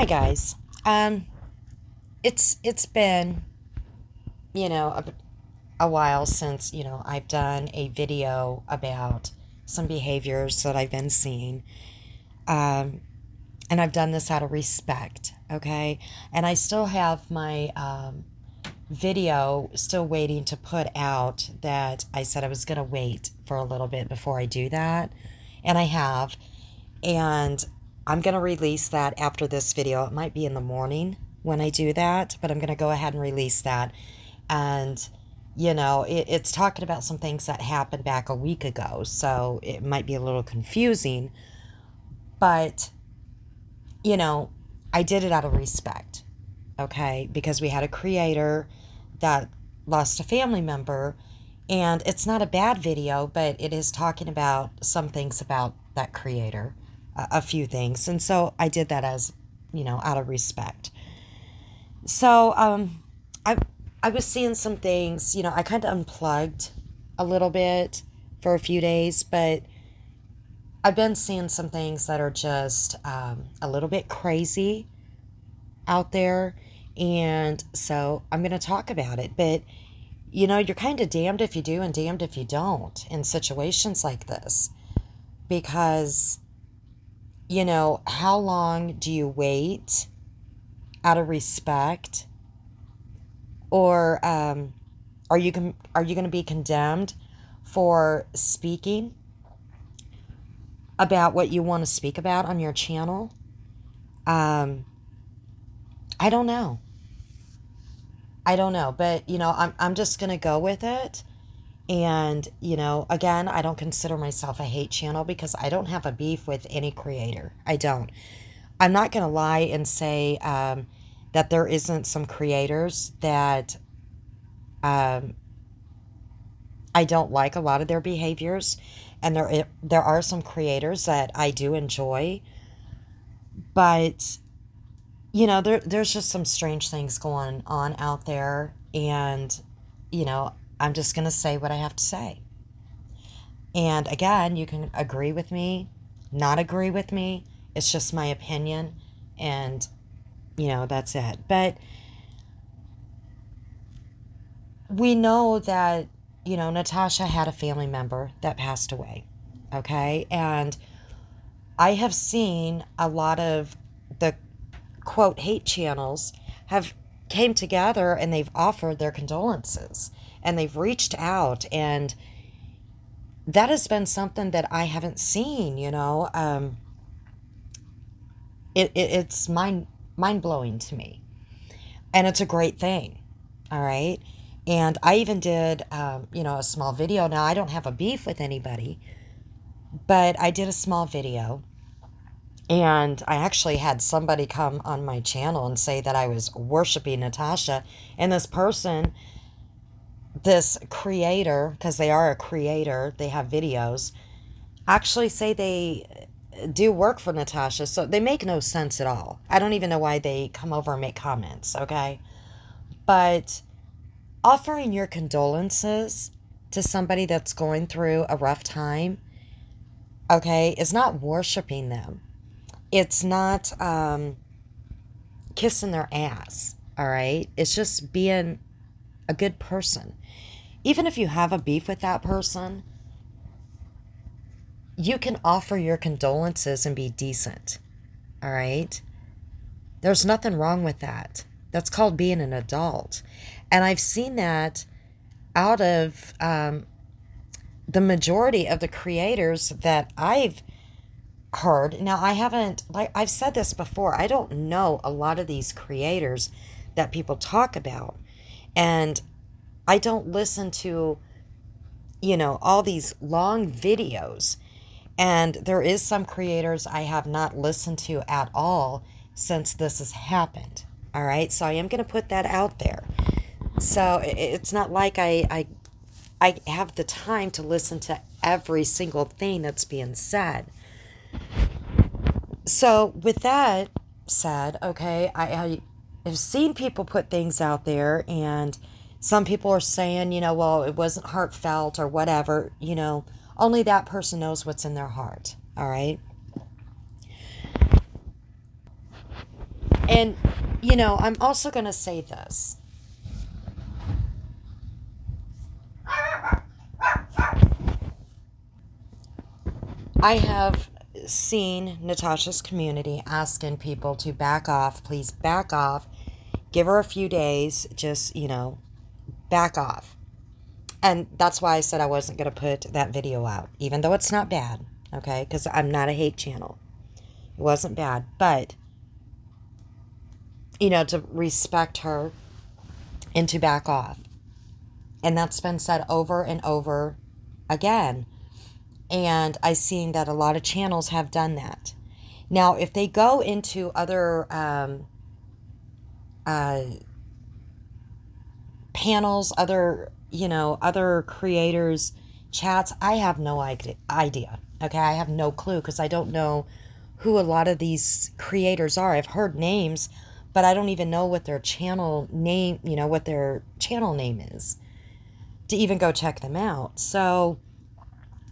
Hi guys. Um, it's been you know a while since I've done a video about some behaviors that I've been seeing, um, and I've done this out of respect. Okay, and I still have my video still waiting to put out. That I said I was going to wait for a little bit before I do that, and I have, and I'm going to release that after this video. It might be in the morning when I do that, but I'm going to go ahead and release that. And, it's talking about some things that happened back a week ago, so it might be a little confusing, but, you know, I did it out of respect, okay? Because we had a creator that lost a family member, and it's not a bad video, but it is talking about some things about that creator, a few things. And so I did that as, out of respect. So I, I was seeing some things, I kind of unplugged a little bit for a few days, but I've been seeing some things that are just a little bit crazy out there. And so I'm going to talk about it. But, you're kind of damned if you do and damned if you don't in situations like this. Because, how long do you wait out of respect? Or are you going to be condemned for speaking about what you want to speak about on your channel? Um, I don't know. I don't know, but I'm just gonna go with it. And again, I don't consider myself a hate channel because I don't have a beef with any creator. I don't. I'm not gonna lie and say that there isn't some creators that um, I don't like a lot of their behaviors, and there are some creators that I do enjoy, but there's just some strange things going on out there, and I'm just gonna say what I have to say. And again, you can agree with me, not agree with me. It's just my opinion, and that's it. But we know that Natasha had a family member that passed away. Okay, and I have seen a lot of the quote hate channels have came together and they've offered their condolences and they've reached out, and that has been something that I haven't seen. It's mind blowing to me, and it's a great thing. All right. And I even did a small video. Now I don't have a beef with anybody, but I did a small video. And I actually had somebody come on my channel and say that I was worshiping Natasha. And this person, this creator, because they are a creator, they have videos, actually say they do work for Natasha. So they make no sense at all. I don't even know why they come over and make comments, okay? But offering your condolences to somebody that's going through a rough time, okay, is not worshiping them. It's not kissing their ass, all right? It's just being a good person. Even if you have a beef with that person, you can offer your condolences and be decent, all right? There's nothing wrong with that. That's called being an adult. And I've seen that out of the majority of the creators that I've heard. Now, I haven't, like I've said this before, I don't know a lot of these creators that people talk about. And I don't listen to, all these long videos. And there is some creators I have not listened to at all since this has happened. All right. So I am going to put that out there. So it's not like I have the time to listen to every single thing that's being said. So with that said, okay, I have seen people put things out there, and some people are saying, well, it wasn't heartfelt or whatever. Only that person knows what's in their heart. All right. And, I'm also going to say this. I have seen Natasha's community asking people to back off, please back off, give her a few days, just, back off. And that's why I said I wasn't going to put that video out, even though it's not bad, okay? Because I'm not a hate channel. It wasn't bad. But, to respect her and to back off. And that's been said over and over again. And I've seen that a lot of channels have done that. Now, if they go into other panels, other creators' chats, I have no idea. Okay, I have no clue because I don't know who a lot of these creators are. I've heard names, but I don't even know what their channel name, what their channel name is to even go check them out. So,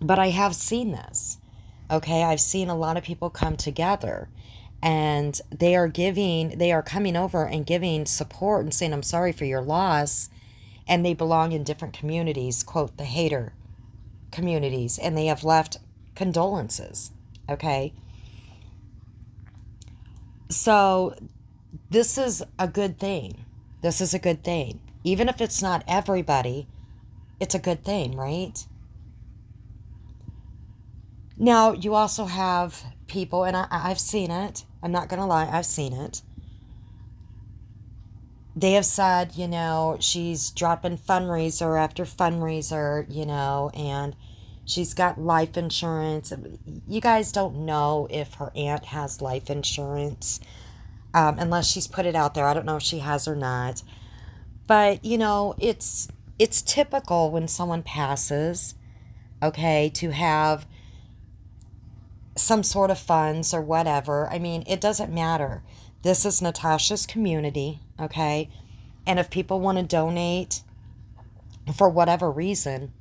but I have seen this. Okay, I've seen a lot of people come together and they are coming over and giving support and saying, I'm sorry for your loss. And they belong in different communities, quote, the hater communities, and they have left condolences. Okay. So this is a good thing. This is a good thing. Even if it's not everybody, it's a good thing, right? Now, you also have people, and I've seen it. I'm not going to lie, I've seen it. They have said, she's dropping fundraiser after fundraiser, and she's got life insurance. You guys don't know if her aunt has life insurance, unless she's put it out there. I don't know if she has or not. But, it's typical when someone passes, okay, to have some sort of funds or whatever. I mean, it doesn't matter. This is Natasha's community, okay? And if people want to donate for whatever reason,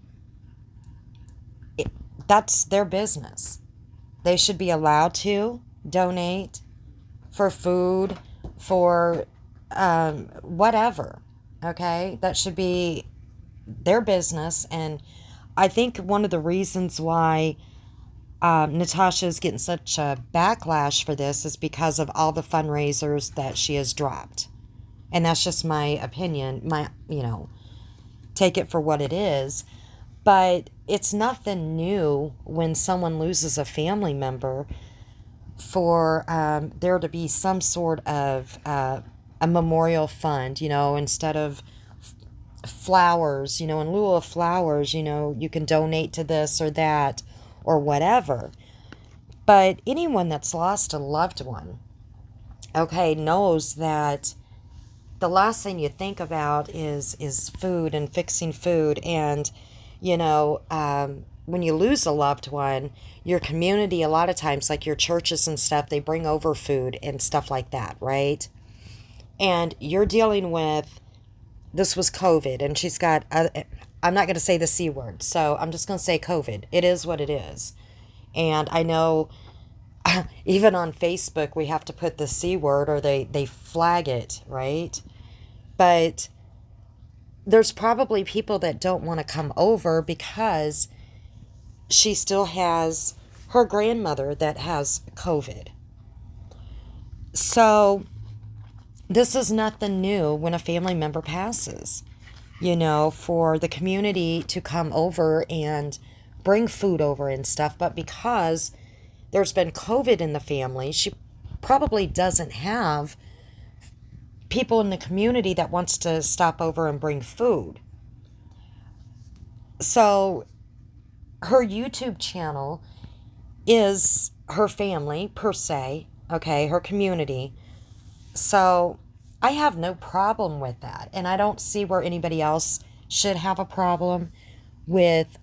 that's their business. They should be allowed to donate for food, for whatever, okay? That should be their business. And I think one of the reasons why Natasha is getting such a backlash for this is because of all the fundraisers that she has dropped. And that's just my opinion. Take it for what it is. But it's nothing new when someone loses a family member for there to be some sort of a memorial fund, instead of flowers, in lieu of flowers, you can donate to this or that or whatever. But anyone that's lost a loved one, okay, knows that the last thing you think about is food and fixing food. And, when you lose a loved one, your community, a lot of times, like your churches and stuff, they bring over food and stuff like that, right? And you're dealing with, this was COVID, and she's got, I'm not going to say the C word, so I'm just going to say COVID. It is what it is. And I know even on Facebook, we have to put the C word or they flag it, right? But there's probably people that don't want to come over because she still has her grandmother that has COVID. So this is nothing new when a family member passes, for the community to come over and bring food over and stuff. But because there's been COVID in the family, she probably doesn't have people in the community that wants to stop over and bring food. So her YouTube channel is her family per se, okay, her community. So I have no problem with that. And I don't see where anybody else should have a problem with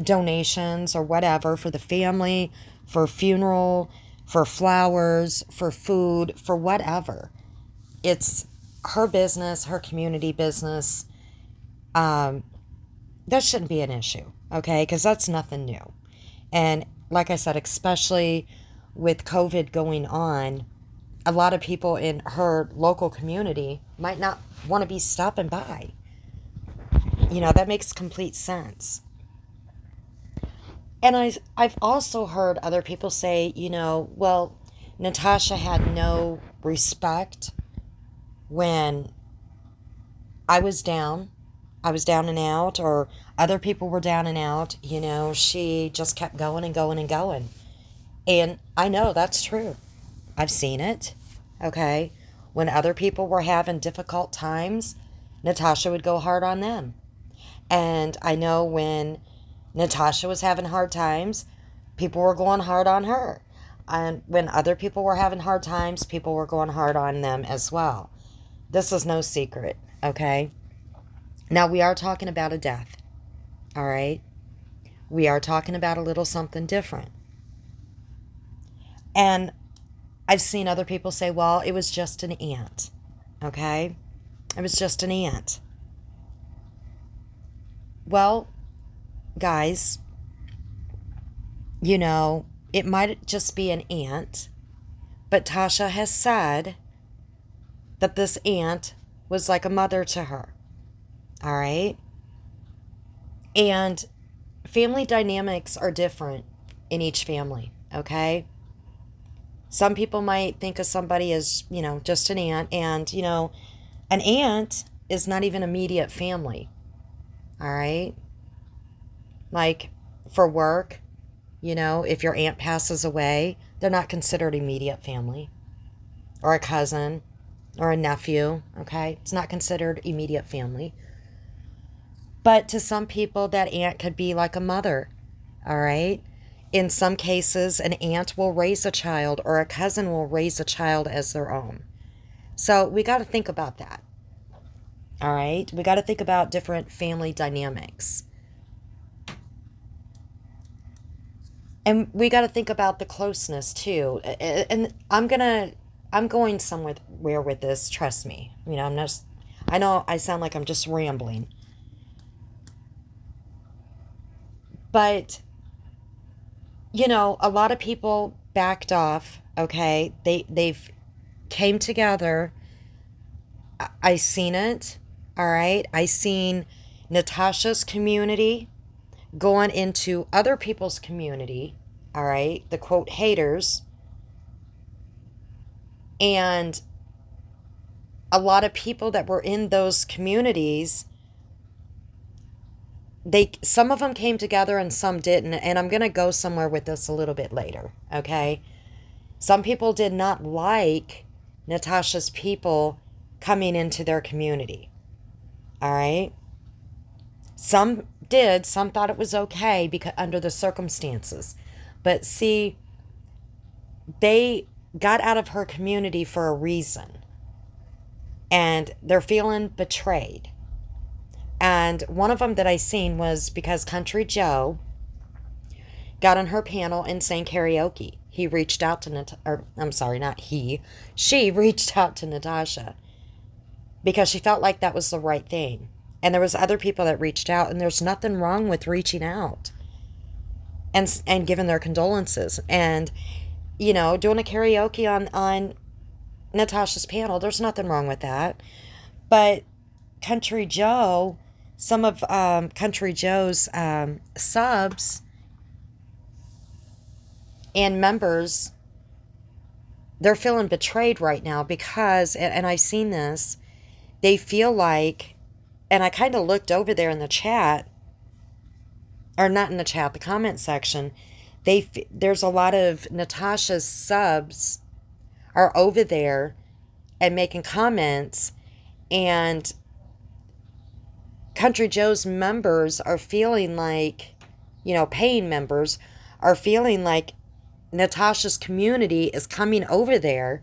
donations or whatever for the family, for funeral, for flowers, for food, for whatever. It's her business, her community business. That shouldn't be an issue, okay? Because that's nothing new. And like I said, especially with COVID going on, a lot of people in her local community might not want to be stopping by. That makes complete sense. And I've also heard other people say, well, Natasha had no respect when I was down. I was down and out, or other people were down and out. She just kept going and going and going. And I know that's true. I've seen it. Okay. When other people were having difficult times, Natasha would go hard on them. And I know when Natasha was having hard times, people were going hard on her. And when other people were having hard times, people were going hard on them as well. This is no secret, okay? Now, we are talking about a death, all right? We are talking about a little something different. And I've seen other people say, well, it was just an aunt, okay? It was just an aunt. Well, guys, it might just be an aunt, but Tasha has said that this aunt was like a mother to her. All right? And family dynamics are different in each family, okay? Some people might think of somebody as, just an aunt, and, an aunt is not even immediate family. All right? Like, for work, if your aunt passes away, they're not considered immediate family. Or a cousin, or a nephew, okay? It's not considered immediate family. But to some people, that aunt could be like a mother, all right? In some cases, an aunt will raise a child, or a cousin will raise a child as their own. So we got to think about that, all right? We got to think about different family dynamics. And we got to think about the closeness too. And I'm going somewhere with this, trust me. I know I sound like I'm just rambling. But, a lot of people backed off, okay? They've came together. I seen it, all right? I seen Natasha's community going into other people's community, all right? The quote haters. And a lot of people that were in those communities, some of them came together and some didn't. And I'm going to go somewhere with this a little bit later, okay? Some people did not like Natasha's people coming into their community, all right? Some did. Some thought it was okay because under the circumstances. But see, they got out of her community for a reason. And they're feeling betrayed. And one of them that I seen was because Country Joe got on her panel and sang karaoke. He reached out to she reached out to Natasha because she felt like that was the right thing. And there was other people that reached out, and there's nothing wrong with reaching out and giving their condolences and, doing a karaoke on Natasha's panel. There's nothing wrong with that. But Country Joe, some of Country Joe's subs and members, they're feeling betrayed right now because, and I've seen this, they feel like, and I kind of looked over there in the chat, or not in the chat, the comment section, there's a lot of Natasha's subs are over there and making comments, and Country Joe's members are feeling like, paying members are feeling like Natasha's community is coming over there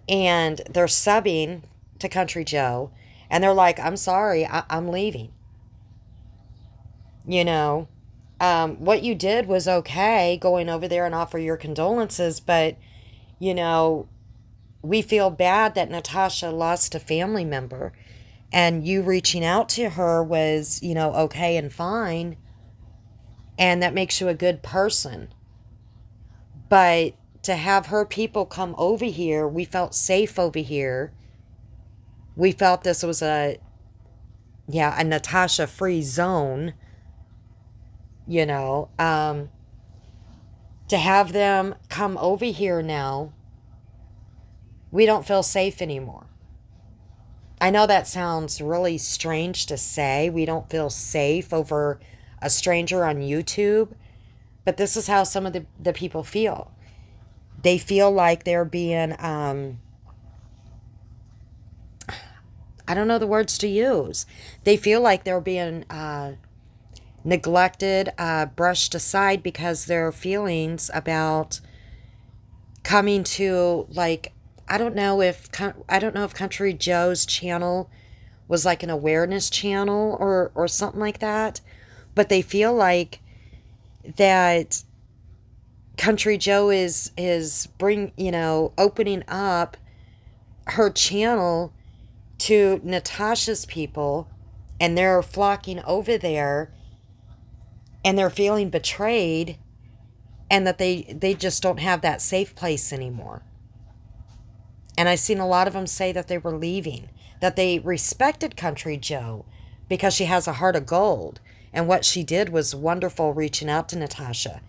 and they're subbing to Country Joe, and they're like, I'm sorry, I'm leaving. What you did was okay, going over there and offer your condolences, but, we feel bad that Natasha lost a family member, and you reaching out to her was, okay and fine, and that makes you a good person. But to have her people come over here, we felt safe over here. We felt this was a Natasha free zone, you know. To have them come over here now, we don't feel safe anymore. I know that sounds really strange to say. We don't feel safe over a stranger on YouTube, but this is how some of the people feel. They feel like they're being, I don't know the words to use. They feel like they're being neglected, brushed aside because their feelings about coming to, like, I don't know if Country Joe's channel was like an awareness channel or something like that, but they feel like that Country Joe is opening up her channel to Natasha's people, and they're flocking over there, and they're feeling betrayed, and that they just don't have that safe place anymore. And I've seen a lot of them say that they were leaving, that they respected Country Joe because she has a heart of gold, and what she did was wonderful, reaching out to Natasha,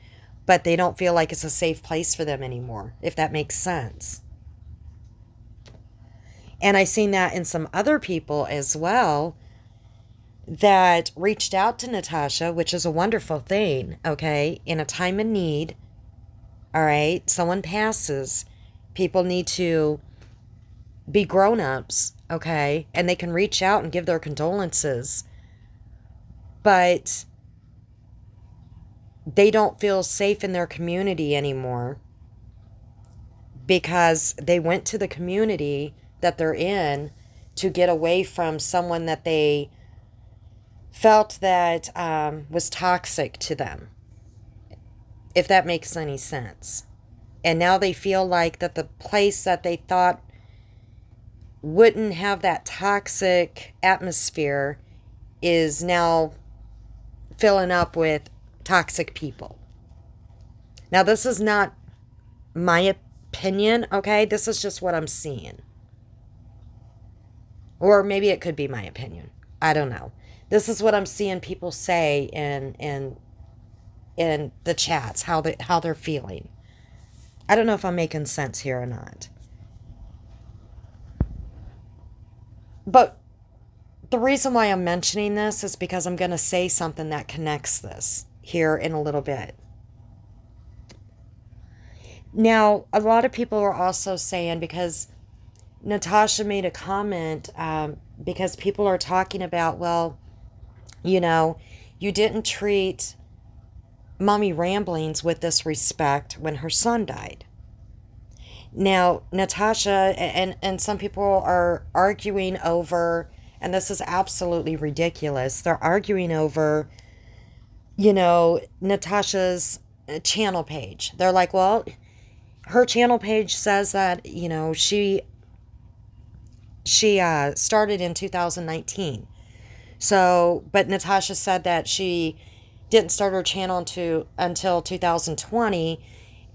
but they don't feel like it's a safe place for them anymore, if that makes sense. And I've seen that in some other people as well that reached out to Natasha, which is a wonderful thing, okay, in a time of need. All right, someone passes, people need to be grown-ups, okay, and they can reach out and give their condolences, but they don't feel safe in their community anymore because they went to the community that they're in to get away from someone that they felt that was toxic to them, if that makes any sense. And now they feel like that the place that they thought wouldn't have that toxic atmosphere is now filling up with toxic people. Now, this is not my opinion, okay? This is just what I'm seeing. Or maybe it could be my opinion. I don't know. This is what I'm seeing people say in the chats, how they're feeling. I don't know if I'm making sense here or not. But the reason why I'm mentioning this is because I'm going to say something that connects this here in a little bit. Now, a lot of people are also saying, because Natasha made a comment, because people are talking about, well, you didn't treat Mommy Ramblings with this respect when her son died. Now, Natasha and some people are arguing over, and this is absolutely ridiculous, they're arguing over, Natasha's channel page. They're like, well, her channel page says that, she started in 2019. So, but Natasha said that she didn't start her channel until 2020,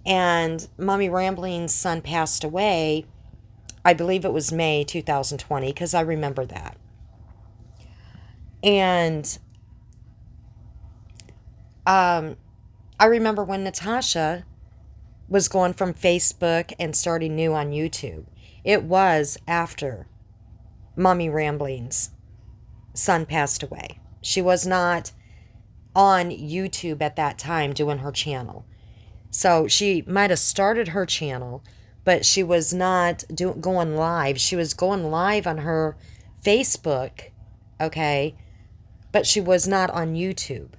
and Mommy Rambling's son passed away. I believe it was May 2020, because I remember that. And I remember when Natasha was going from Facebook and starting new on YouTube. It was after Mommy Rambling's son passed away. She was not on YouTube at that time doing her channel. So she might have started her channel, but she was not going live. She was going live on her Facebook, okay, but she was not on YouTube.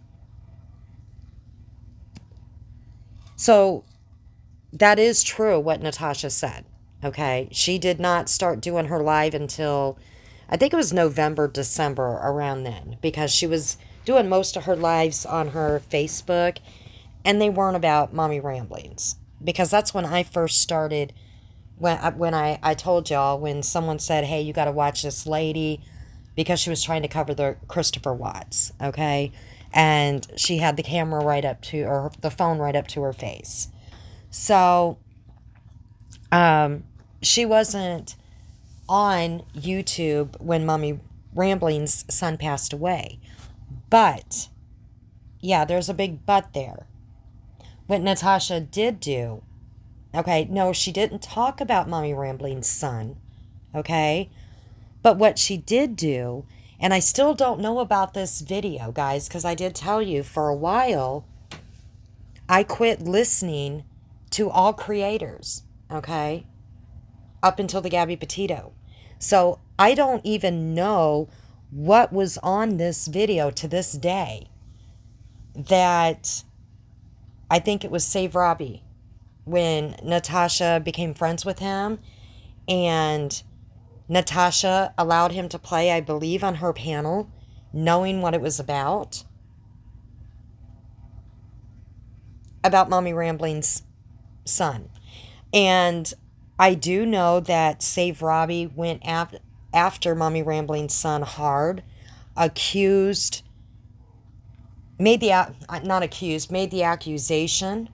So that is true what Natasha said, okay? She did not start doing her live until, I think it was November, December, around then, because she was doing most of her lives on her Facebook, and they weren't about Mommy Ramblings, because that's when I first started, when I told y'all, when someone said, hey, you got to watch this lady, because she was trying to cover the Christopher Watts, okay? And she had the camera right up to, or the phone right up to her face. So She wasn't on YouTube when Mommy Rambling's son passed away. But, yeah, there's a big but there. What Natasha did do, okay, no, she didn't talk about Mommy Rambling's son, okay? But what she did do, and I still don't know about this video, guys, because I did tell you for a while, I quit listening to all creators, okay, up until the Gabby Petito. So I don't even know what was on this video to this day that I think it was Save Robbie when Natasha became friends with him and Natasha allowed him to play, I believe, on her panel, knowing what it was about Mommy Rambling's son. And I do know that Save Robbie went after Mommy Rambling's son hard, accused, made the, not accused, made the accusation,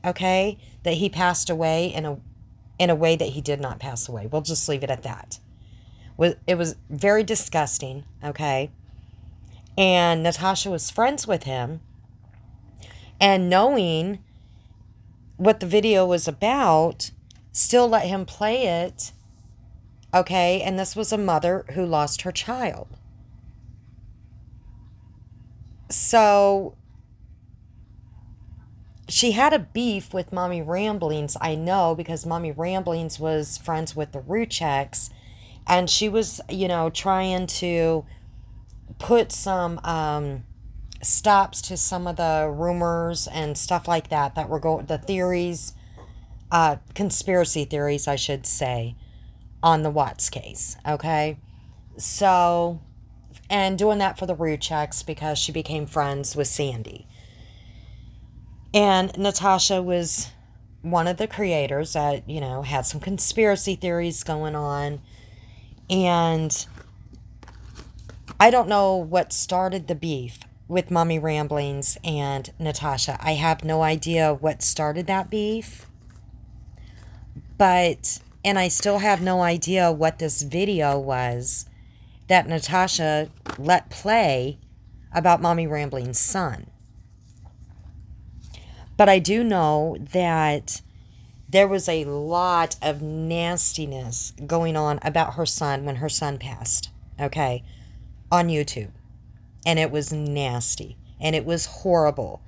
okay, that he passed away in a way that he did not pass away. We'll just leave it at that. It was very disgusting, okay? And Natasha was friends with him, and knowing what the video was about, still let him play it, okay? And this was a mother who lost her child. So she had a beef with Mommy Ramblings, I know, because Mommy Ramblings was friends with the Rucheks, and she was, trying to put some stops to some of the rumors and stuff like that were the theories, conspiracy theories, I should say, on the Watts case, okay? So, and doing that for the Rucheks because she became friends with Sandy. And Natasha was one of the creators that, had some conspiracy theories going on. And I don't know what started the beef with Mommy Ramblings and Natasha. I have no idea what started that beef. And I still have no idea what this video was that Natasha let play about Mommy Rambling's son. But I do know that there was a lot of nastiness going on about her son when her son passed, okay, on YouTube. And it was nasty. And it was horrible.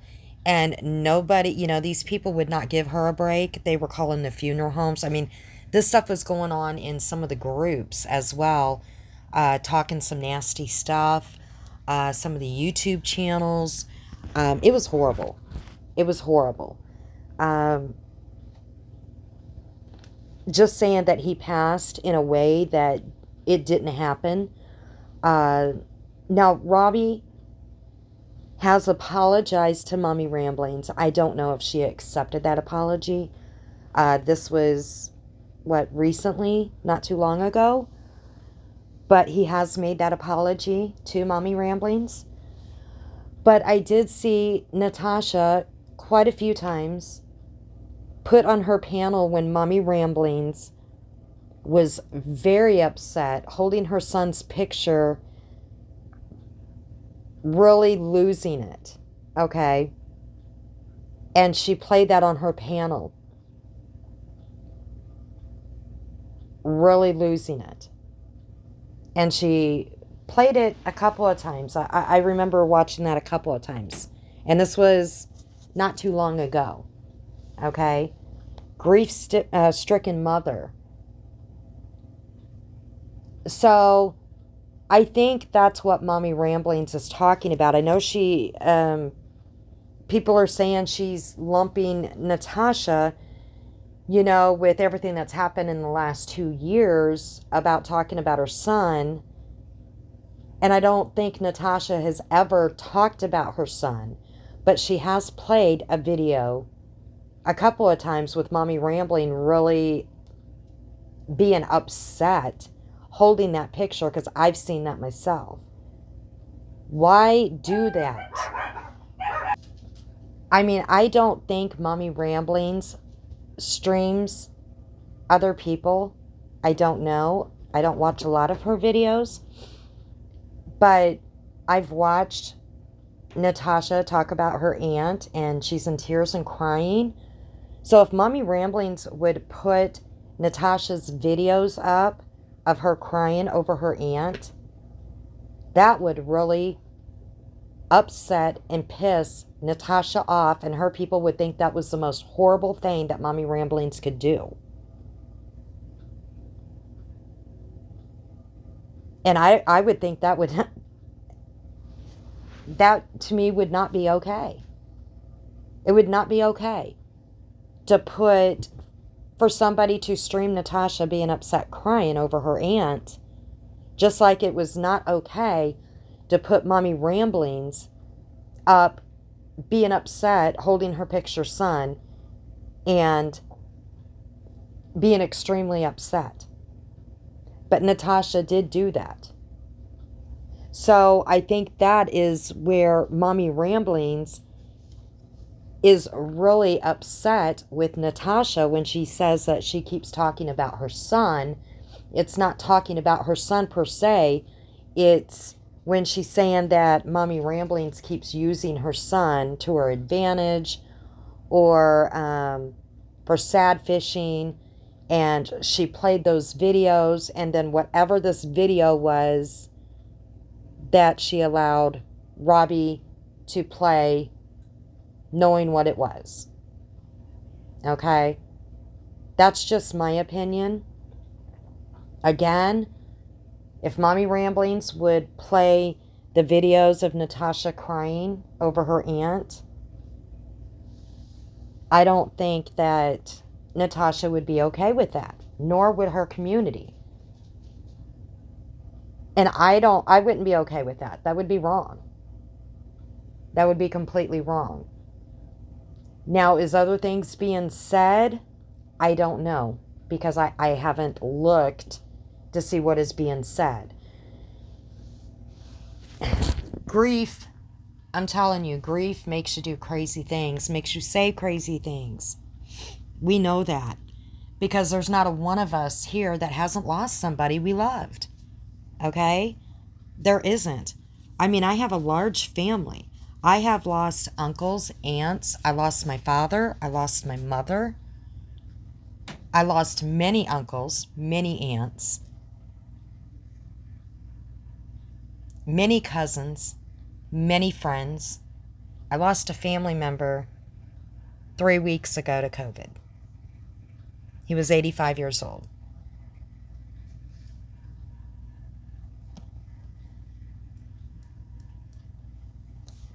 And nobody, these people would not give her a break. They were calling the funeral homes. I mean, this stuff was going on in some of the groups as well, talking some nasty stuff, some of the YouTube channels. It was horrible. It was horrible. Just saying that he passed in a way that it didn't happen. Now, Robbie has apologized to Mommy Ramblings. I don't know if she accepted that apology. This was, recently? Not too long ago? But he has made that apology to Mommy Ramblings. But I did see Natasha quite a few times put on her panel when Mommy Ramblings was very upset, holding her son's picture, really losing it, okay? And she played that on her panel, really losing it. And she played it a couple of times. I remember watching that a couple of times. And this was not too long ago, okay? Grief-stricken mother. So I think that's what Mommy Ramblings is talking about. I know people are saying she's lumping Natasha, with everything that's happened in the last 2 years about talking about her son. And I don't think Natasha has ever talked about her son, but she has played a video a couple of times with Mommy Rambling really being upset holding that picture, because I've seen that myself. Why do that? I mean, I don't think Mommy Ramblings streams other people, I don't know. I don't watch a lot of her videos. But I've watched Natasha talk about her aunt, and she's in tears and crying. So if Mommy Ramblings would put Natasha's videos up of her crying over her aunt, that would really upset and piss Natasha off, and her people would think that was the most horrible thing that Mommy Ramblings could do. And I would think that would, that to me would not be okay. It would not be okay to put, for somebody to stream Natasha being upset crying over her aunt, just like it was not okay to put Mommy Ramblings up being upset holding her picture son and being extremely upset. But Natasha did do that. So I think that is where Mommy Ramblings is really upset with Natasha when she says that she keeps talking about her son. It's not talking about her son per se. It's when she's saying that Mommy Ramblings keeps using her son to her advantage, or for sad fishing. And she played those videos, and then whatever this video was that she allowed Robbie to play, knowing what it was. Okay? That's just my opinion. Again, if Mommy Ramblings would play the videos of Natasha crying over her aunt, I don't think that Natasha would be okay with that, nor would her community. And I wouldn't be okay with that. That would be wrong. That would be completely wrong. Now, is other things being said? I don't know, because I haven't looked to see what is being said. Grief, I'm telling you, grief makes you do crazy things, makes you say crazy things. We know that, because there's not a one of us here that hasn't lost somebody we loved. Okay? There isn't. I mean, I have a large family. I have lost uncles, aunts. I lost my father. I lost my mother. I lost many uncles, many aunts, many cousins, many friends. I lost a family member 3 weeks ago to COVID. He was 85 years old.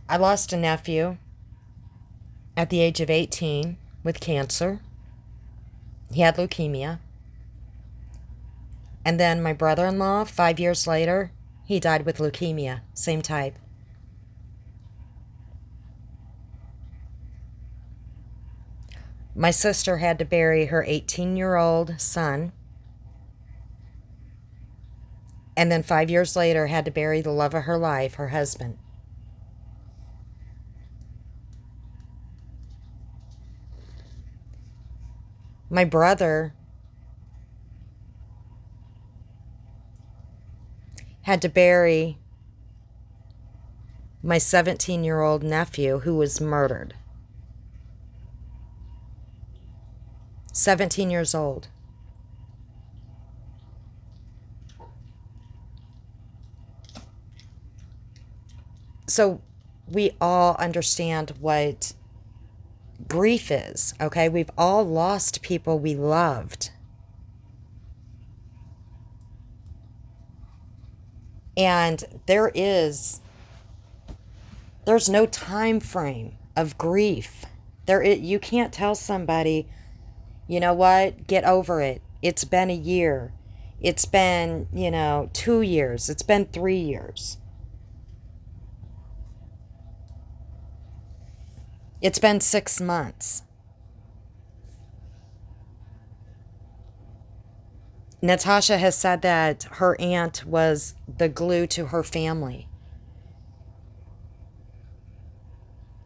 I lost a nephew at the age of 18 with cancer. He had leukemia. And then my brother-in-law, 5 years later, he died with leukemia, same type. My sister had to bury her 18-year-old son. And then 5 years later had to bury the love of her life, her husband. My brother had to bury my 17-year-old nephew who was murdered. 17 years old. So we all understand what grief is, okay? We've all lost people we loved. And there's no time frame of grief. You can't tell somebody, you know what, get over it. It's been a year. It's been, 2 years. It's been 3 years. It's been 6 months. Natasha has said that her aunt was the glue to her family.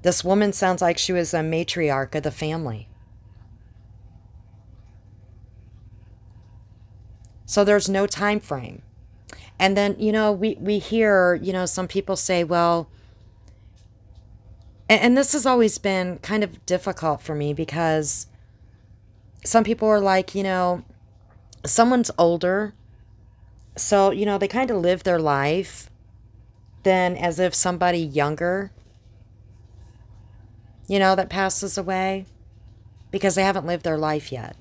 This woman sounds like she was a matriarch of the family. So there's no time frame. And then, we hear, some people say, well, and this has always been kind of difficult for me because some people are like, someone's older. So, they kind of live their life then as if somebody younger, that passes away because they haven't lived their life yet.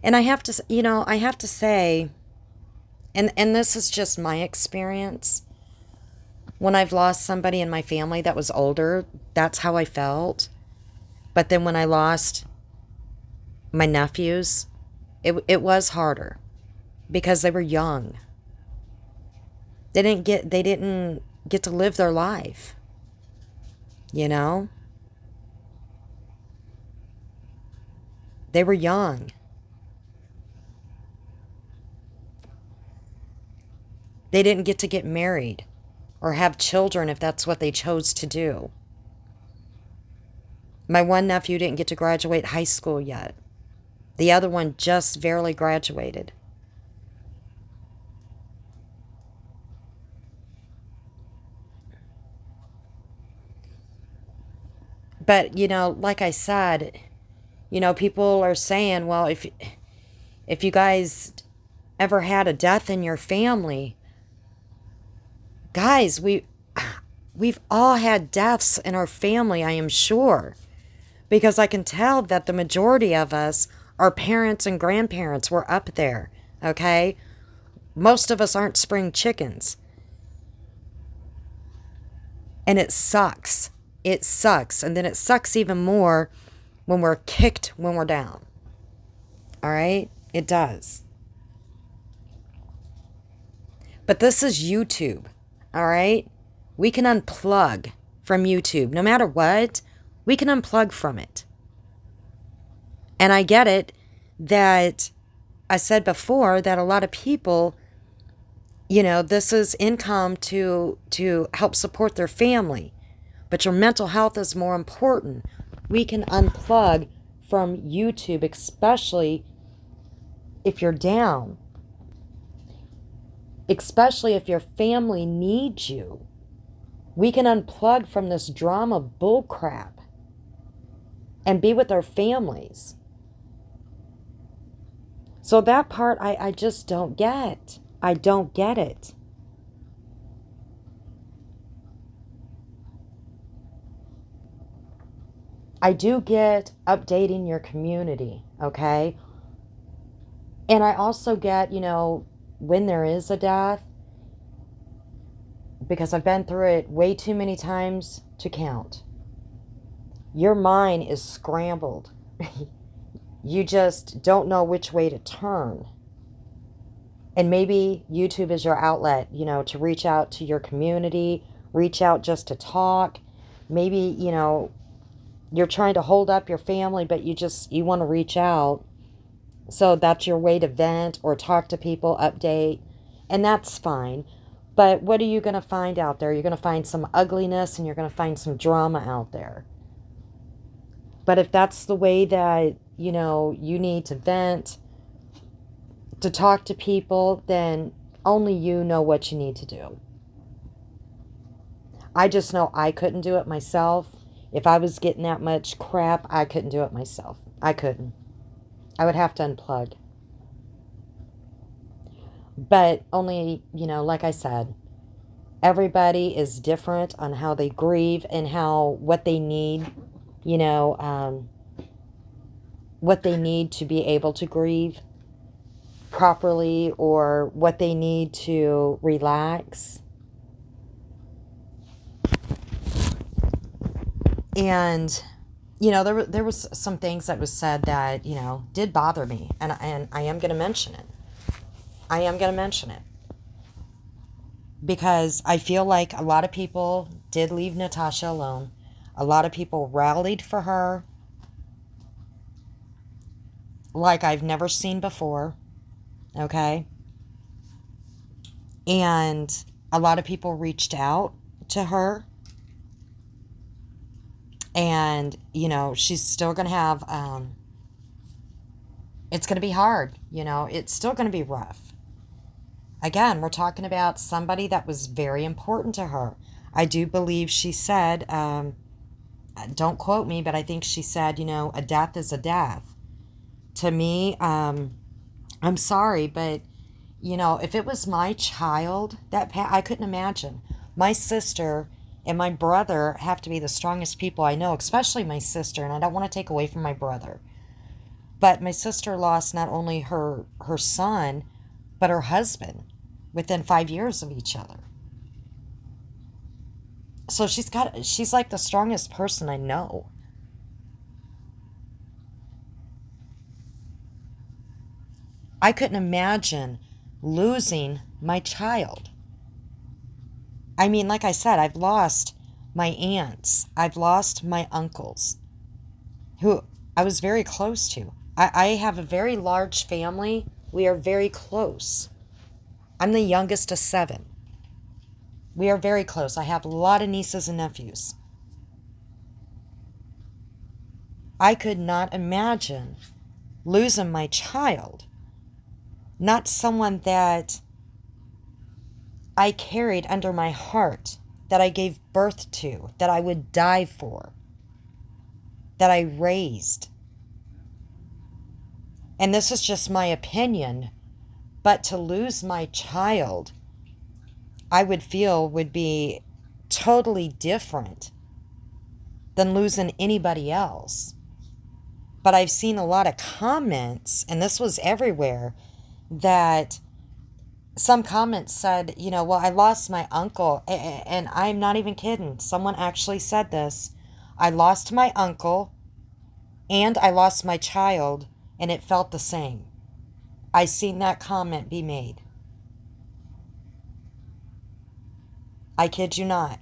And I have to say, and this is just my experience. When I've lost somebody in my family that was older, that's how I felt. But then when I lost my nephews, it was harder because they were young. They didn't get to live their life. You know? They were young. They didn't get married or have children if that's what they chose to do. My one nephew didn't get to graduate high school yet. The other one just barely graduated. But, like I said, people are saying, well, if you guys ever had a death in your family, guys, we've all had deaths in our family, I am sure. Because I can tell that the majority of us, our parents and grandparents, were up there, okay? Most of us aren't spring chickens. And it sucks. It sucks. And then it sucks even more when we're kicked when we're down. All right? It does. But this is YouTube. All right? We can unplug from YouTube. No matter what, we can unplug from it. And I get it that I said before that a lot of people, this is income to help support their family. But your mental health is more important. We can unplug from YouTube, especially if you're down. Especially if your family needs you. We can unplug from this drama bullcrap and be with our families. So that part I just don't get. I don't get it. I do get updating your community, okay? And I also get, when there is a death, because I've been through it way too many times to count. Your mind is scrambled. You just don't know which way to turn. And maybe YouTube is your outlet, to reach out to your community, reach out just to talk. Maybe, you're trying to hold up your family, but you want to reach out. So that's your way to vent or talk to people, update. And that's fine. But what are you going to find out there? You're going to find some ugliness and you're going to find some drama out there. But if that's the way that, you need to vent, to talk to people, then only you know what you need to do. I just know I couldn't do it myself. If I was getting that much crap, I couldn't do it myself. I couldn't. I would have to unplug. But only, like I said, everybody is different on how they grieve and what they need, what they need to be able to grieve properly or what they need to relax. And, there was some things that was said that, did bother me. And I am going to mention it. I am going to mention it. Because I feel like a lot of people did leave Natasha alone. A lot of people rallied for her like I've never seen before. Okay? And a lot of people reached out to her. And, she's still going to have It's going to be hard. It's still going to be rough. Again, we're talking about somebody that was very important to her. I do believe she said, don't quote me, but I think she said, a death is a death. To me, I'm sorry, but, if it was my child, I couldn't imagine. My sister and my brother have to be the strongest people I know, especially my sister, and I don't want to take away from my brother. But my sister lost not only her son, but her husband within 5 years of each other. So she's like the strongest person I know. I couldn't imagine losing my child. I mean, like I said, I've lost my aunts. I've lost my uncles, who I was very close to. I have a very large family. We are very close. I'm the youngest of 7. We are very close. I have a lot of nieces and nephews. I could not imagine losing my child. Not someone that I carried under my heart, that I gave birth to, that I would die for, that I raised. And this is just my opinion, but to lose my child, I would feel would be totally different than losing anybody else. But I've seen a lot of comments, and this was everywhere, that some comments said, well, I lost my uncle. And I'm not even kidding. Someone actually said this. I lost my uncle and I lost my child, and it felt the same. I seen that comment be made. I kid you not.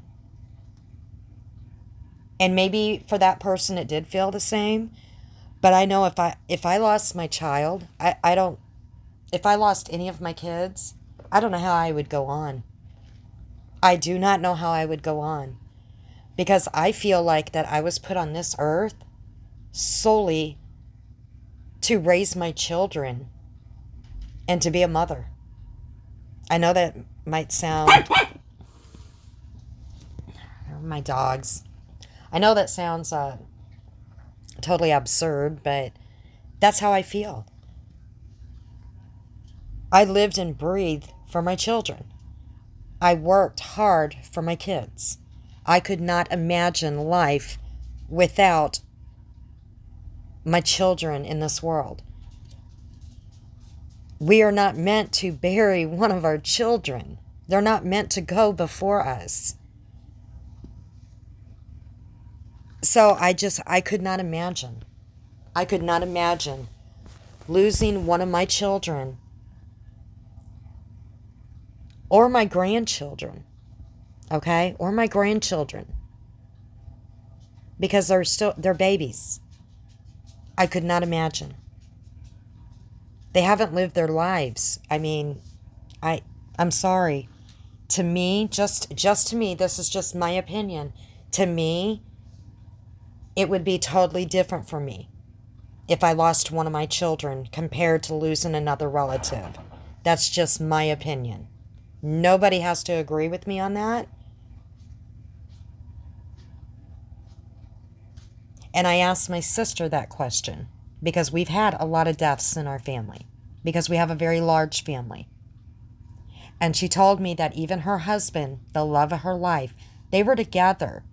And maybe for that person it did feel the same. But I know if I lost my child, I don't, if I lost any of my kids, I don't know how I would go on. I do not know how I would go on. Because I feel like that I was put on this earth solely to raise my children and to be a mother. I know that might sound... my dogs. I know that sounds totally absurd, but that's how I feel. I lived and breathed for my children. I worked hard for my kids. I could not imagine life without my children in this world. We are not meant to bury one of our children. They're not meant to go before us. So I could not imagine. I could not imagine losing one of my children or my grandchildren, okay? Or my grandchildren. Because they're babies. I could not imagine. They haven't lived their lives. I mean, I'm sorry. To me, just to me, this is just my opinion. To me, it would be totally different for me if I lost one of my children compared to losing another relative. That's just my opinion. Nobody has to agree with me on that. And I asked my sister that question because we've had a lot of deaths in our family, because we have a very large family. And she told me that even her husband, the love of her life, they were together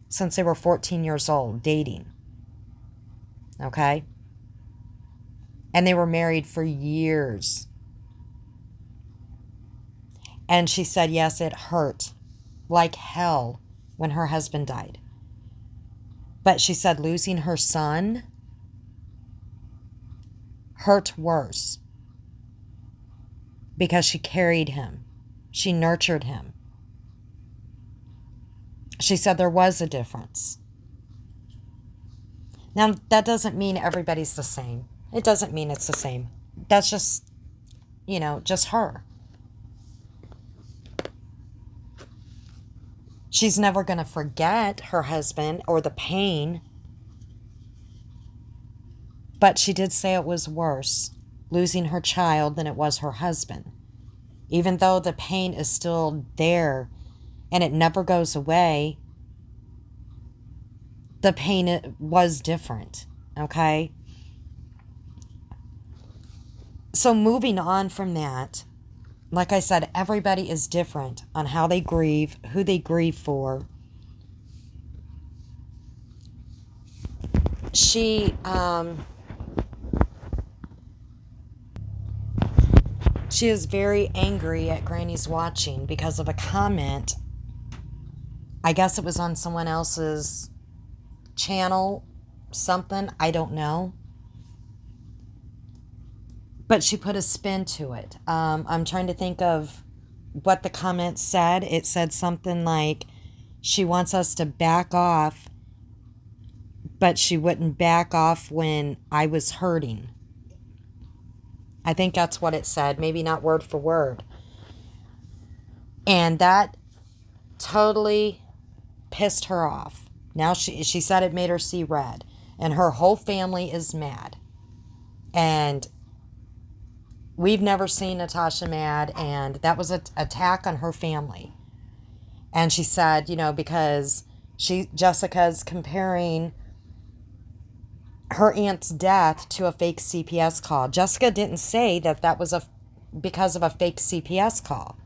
since they were 14 years old, dating. Okay? And they were married for years. And she said, yes, it hurt like hell when her husband died. But she said losing her son hurt worse because she carried him. She nurtured him. She said there was a difference. Now, that doesn't mean everybody's the same. It doesn't mean it's the same. That's just, just her. She's never going to forget her husband or the pain. But she did say it was worse losing her child than it was her husband. Even though the pain is still there and it never goes away, the pain was different, okay? So moving on from that, like I said, everybody is different on how they grieve, who they grieve for. She is very angry at Granny's watching because of a comment. I guess it was on someone else's channel, something, I don't know. But she put a spin to it. I'm trying to think of what the comment said. It said something like, she wants us to back off, but she wouldn't back off when I was hurting. I think that's what it said. Maybe not word for word. And that totally pissed her off. Now she said it made her see red. And her whole family is mad. And we've never seen Natasha mad, and that was an attack on her family. And she said, because Jessica's comparing her aunt's death to a fake CPS call. Jessica didn't say that was because of a fake CPS call.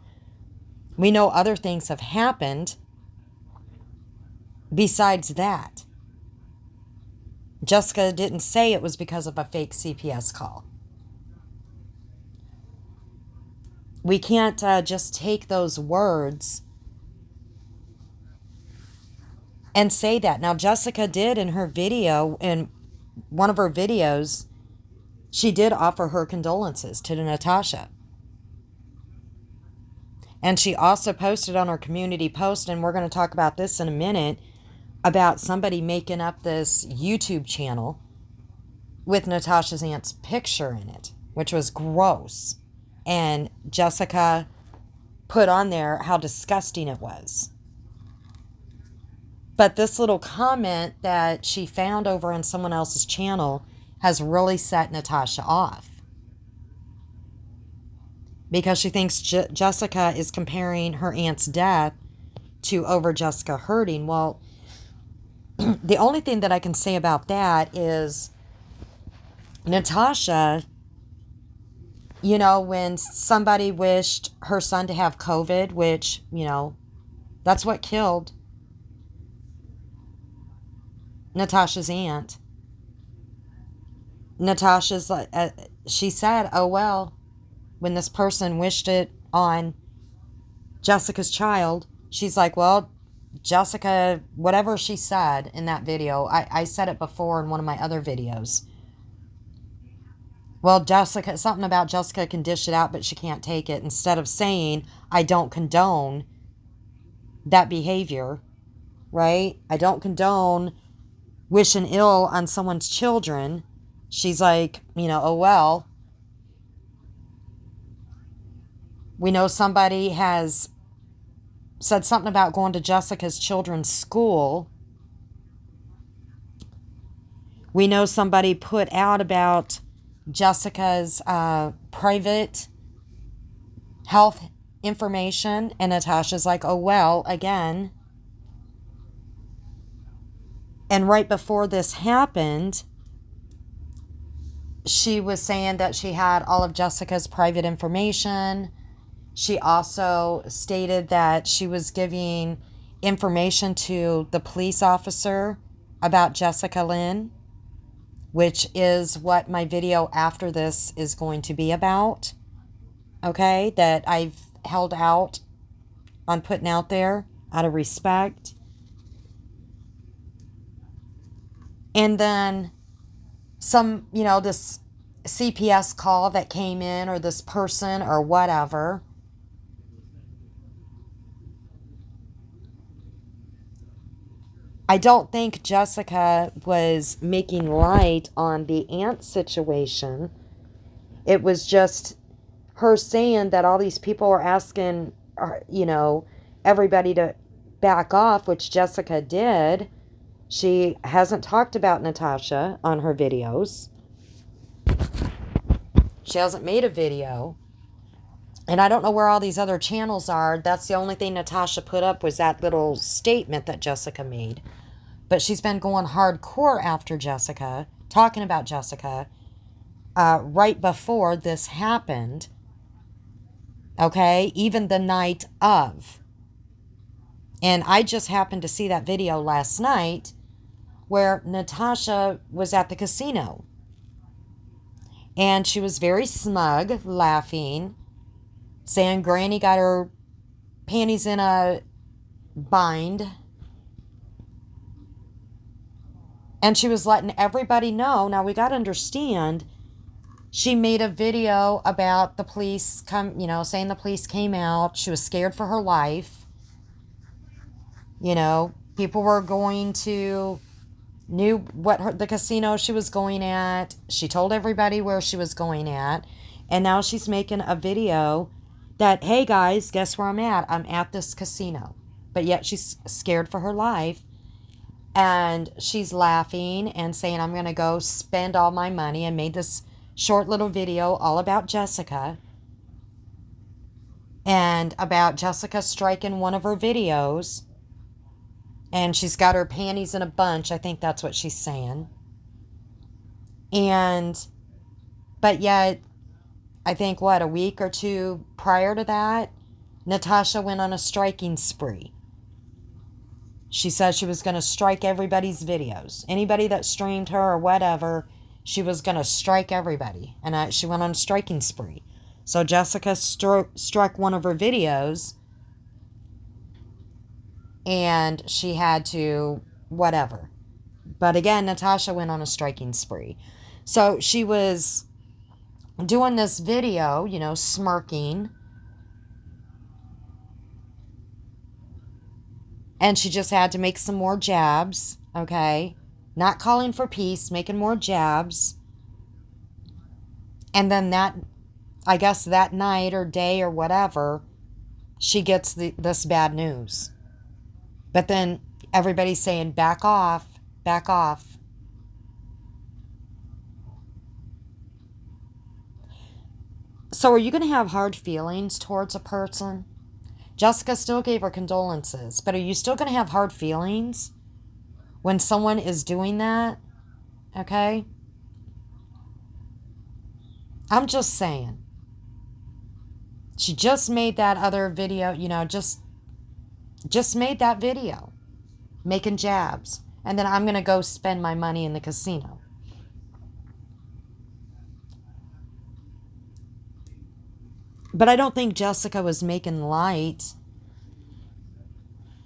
We know other things have happened besides that. Jessica didn't say it was because of a fake CPS call. We can't just take those words and say that. Now, Jessica did in her video, in one of her videos, she did offer her condolences to Natasha. And she also posted on her community post, and we're going to talk about this in a minute, about somebody making up this YouTube channel with Natasha's aunt's picture in it, which was gross. And Jessica put on there how disgusting it was. But this little comment that she found over on someone else's channel has really set Natasha off. Because she thinks Jessica is comparing her aunt's death to over Jessica hurting. Well, the only thing that I can say about that is Natasha, when somebody wished her son to have COVID, which, that's what killed Natasha's aunt. Natasha's like, she said, oh, well, when this person wished it on Jessica's child, she's like, well, Jessica, whatever she said in that video, I said it before in one of my other videos. Well, Jessica, something about Jessica can dish it out, but she can't take it. Instead of saying, I don't condone that behavior, right? I don't condone wishing ill on someone's children. She's like, oh, well, we know somebody has said something about going to Jessica's children's school. We know somebody put out about Jessica's private health information, and Natasha's like, oh, well, again. And right before this happened, she was saying that she had all of Jessica's private information. She also stated that she was giving information to the police officer about Jessica Lynn, which is what my video after this is going to be about, okay, that I've held out on putting out there out of respect. And then some, this CPS call that came in, or this person or whatever. I don't think Jessica was making light on the aunt situation. It was just her saying that all these people are asking, everybody to back off, which Jessica did. She hasn't talked about Natasha on her videos. She hasn't made a video. And I don't know where all these other channels are. That's the only thing Natasha put up was that little statement that Jessica made. But she's been going hardcore after Jessica, talking about Jessica, right before this happened. Okay? Even the night of. And I just happened to see that video last night where Natasha was at the casino. And she was very smug, laughing, saying Granny got her panties in a bind. And she was letting everybody know. Now, we got to understand, she made a video about the police saying the police came out. She was scared for her life. People were going to, knew what the casino she was going at. She told everybody where she was going at. And now she's making a video that, hey guys, guess where I'm at? I'm at this casino. But yet she's scared for her life. And she's laughing and saying, I'm going to go spend all my money, and made this short little video all about Jessica. And about Jessica striking one of her videos. And she's got her panties in a bunch. I think that's what she's saying. But yet, I think, a week or two prior to that, Natasha went on a striking spree. She said she was going to strike everybody's videos. Anybody that streamed her or whatever, she was going to strike everybody. And she went on a striking spree. So Jessica struck one of her videos. And she had to whatever. But again, Natasha went on a striking spree. So she was doing this video, smirking. And she just had to make some more jabs, okay? Not calling for peace, making more jabs. And then I guess that night or day or whatever, she gets this bad news. But then everybody's saying, back off, back off. So are you going to have hard feelings towards a person? Jessica still gave her condolences, but are you still going to have hard feelings when someone is doing that? Okay? I'm just saying. She just made that other video, just made that video, making jabs. And then I'm going to go spend my money in the casino. But I don't think Jessica was making light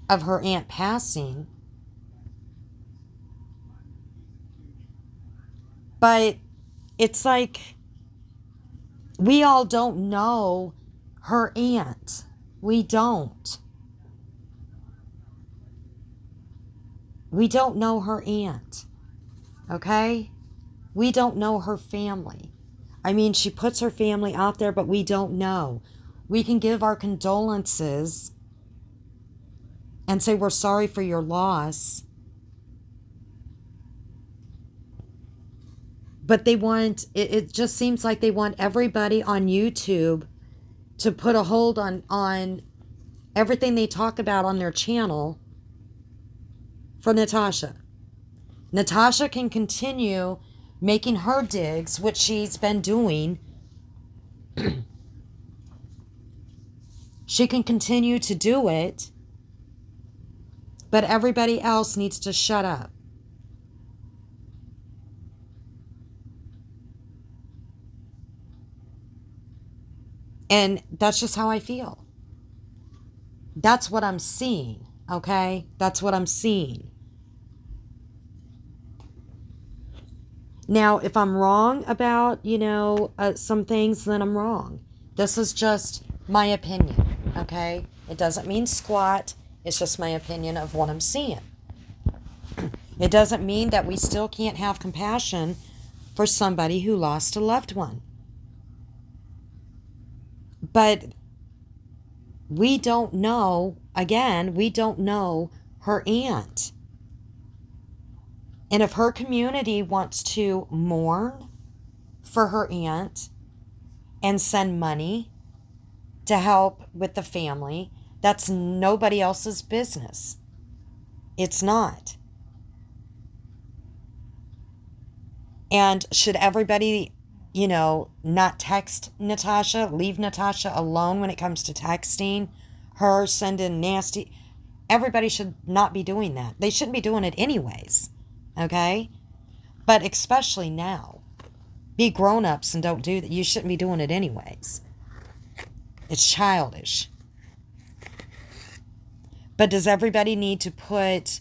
of her aunt passing. But it's like we all don't know her aunt. We don't. We don't know her aunt. Okay? We don't know her family. I mean, she puts her family out there, but we don't know. We can give our condolences and say we're sorry for your loss. But it just seems like they want everybody on YouTube to put a hold on everything they talk about on their channel for Natasha. Natasha can continue making her digs, which she's been doing. She can continue to do it, but everybody else needs to shut up. And that's just how I feel. That's what I'm seeing, okay? That's what I'm seeing. Now, if I'm wrong about, some things, then I'm wrong. This is just my opinion, okay? It doesn't mean squat. It's just my opinion of what I'm seeing. It doesn't mean that we still can't have compassion for somebody who lost a loved one. But we don't know, again, we don't know her aunt. And if her community wants to mourn for her aunt, and send money to help with the family. That's nobody else's business. It's not. And should everybody, not text Natasha, leave Natasha alone when it comes to texting her, sending nasty. Everybody should not be doing that. They shouldn't be doing it anyways. Okay? But especially now. Be grown-ups and don't do that. You shouldn't be doing it anyways. It's childish. But does everybody need to put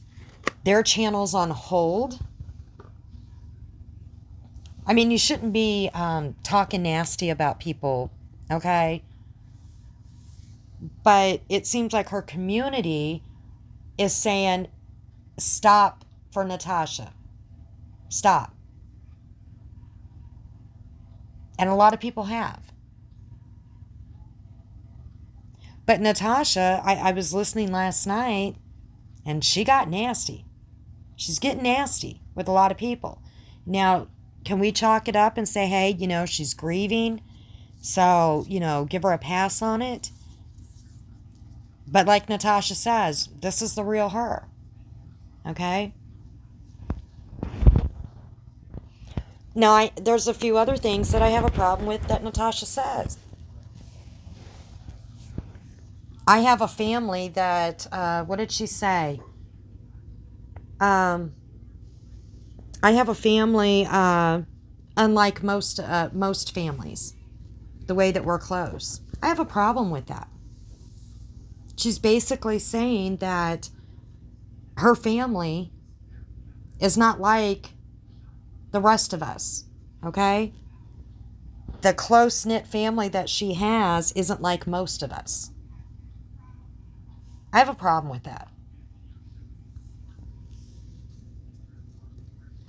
their channels on hold? I mean, you shouldn't be talking nasty about people, okay? But it seems like her community is saying, stop for Natasha. Stop. And a lot of people have. But Natasha, I was listening last night, and she got nasty. She's getting nasty with a lot of people. Now, can we chalk it up and say, hey, she's grieving, so, give her a pass on it? But like Natasha says, this is the real her. Okay? Now, there's a few other things that I have a problem with that Natasha says. I have a family that, what did she say? I have a family, unlike most families, the way that we're close. I have a problem with that. She's basically saying that her family is not like the rest of us, okay? The close-knit family that she has isn't like most of us. I have a problem with that.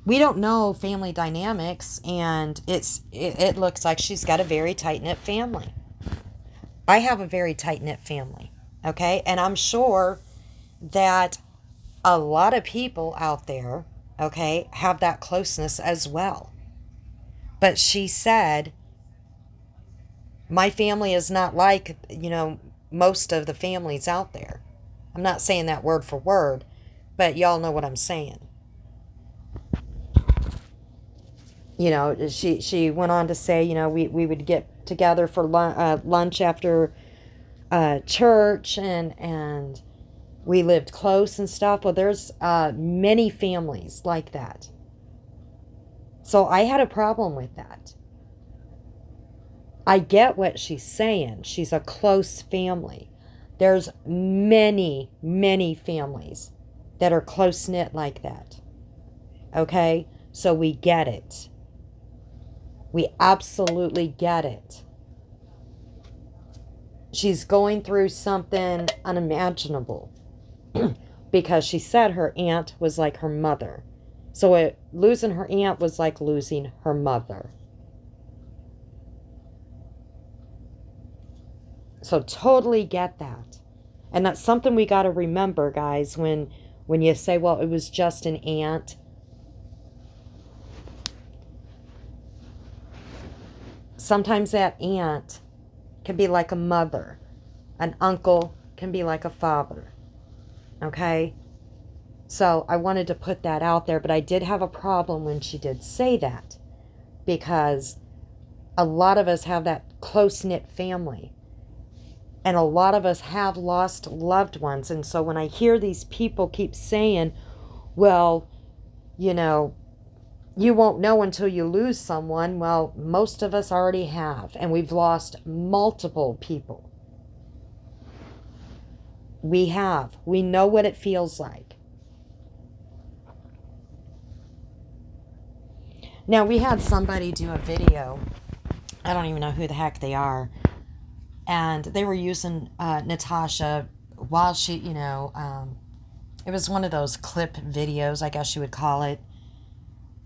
We don't know family dynamics, and it looks like she's got a very tight-knit family. I have a very tight-knit family, okay? And I'm sure that a lot of people out there, okay, have that closeness as well. But she said, my family is not like, most of the families out there. I'm not saying that word for word, but y'all know what I'm saying. She went on to say, we would get together for lunch after church, and we lived close and stuff. Well, there's many families like that. So I had a problem with that. I get what she's saying. She's a close family. There's many, many families that are close-knit like that. Okay? So we get it. We absolutely get it. She's going through something unimaginable because she said her aunt was like her mother. So losing her aunt was like losing her mother. So totally get that. And that's something we got to remember, guys, when you say, well, it was just an aunt. Sometimes that aunt can be like a mother. An uncle can be like a father. Okay? So I wanted to put that out there, but I did have a problem when she did say that, because a lot of us have that close-knit family. And a lot of us have lost loved ones. And so when I hear these people keep saying, well, you won't know until you lose someone. Well, most of us already have. And we've lost multiple people. We have. We know what it feels like. Now, we had somebody do a video. I don't even know who the heck they are. And they were using Natasha while she, it was one of those clip videos, I guess you would call it,